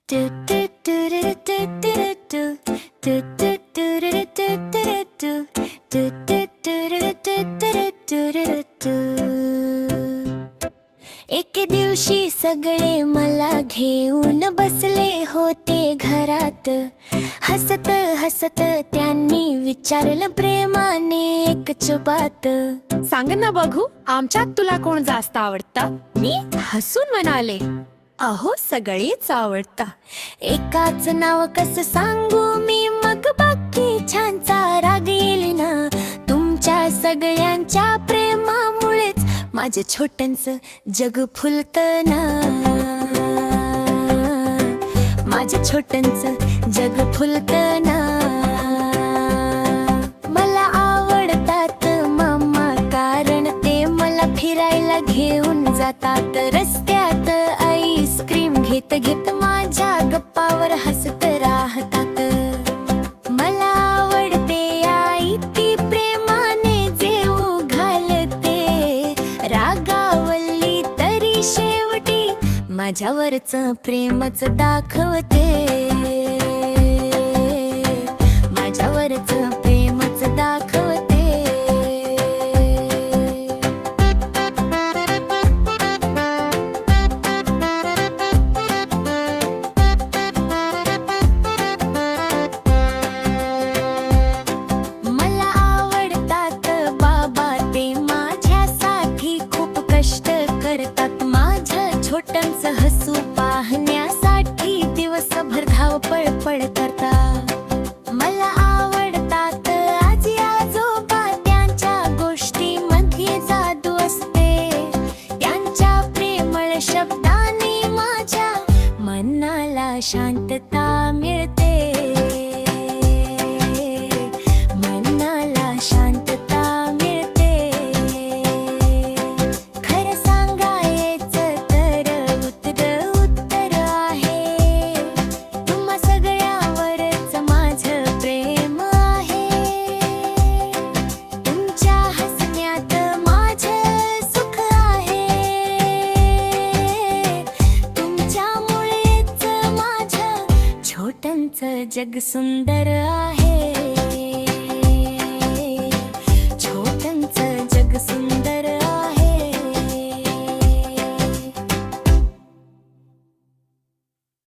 एके दिवशी सगळे मला घेऊन बसले होते घरात. हसत हसत त्यांनी विचारलं प्रेमाने एकच बात. सांग ना बघू, आमच्यात तुला कोण जास्त आवडतं? मी हसून म्हणाले, अहो सगळेच आवडता. एकाच नाव कसं सांगू मी, मग बाकी छानचा राग येईल ना. तुमच्या सगळ्यांच्या प्रेमामुळेच माझे छोटंच जग फुलतं ना. माझे छोटंच जग फुलतं ना. मला आवडतात मामा, कारण ते मला फिरायला घेऊन जातात. रस्त्यात आईस्क्रीम घेत घेत माझ्या गप्पावर हसत राहतात. मला आवडते आई, ती प्रेमाने जेवू घालते. रागावली तरी शेवटी माझ्यावरच प्रेमच दाखवते. माझ्यावरच प्रेमच दाखवते. मला आवडतात बाबा, ते माझ्यासाठी खूप कष्ट करतात. माझं छोटंच हसू पाहण्यासाठी दिवसभर धावपळ पळ करतात. मला आवडतात आजी आजोबा, त्यांच्या गोष्टीमध्ये जादू असते. त्यांच्या प्रेमळ शब्दाने माझ्या मनाला शांतता मिळते. मनाला शांतता मिळते. खरं सांगायचं तर उत्तर आहे, तुम्हा सगळ्यावरच माझं प्रेम आहे. तुमच्या हसण्यात माझं सुख आहे. तुमच्यामुळेच माझं छोटंच जग सुंदर आहे.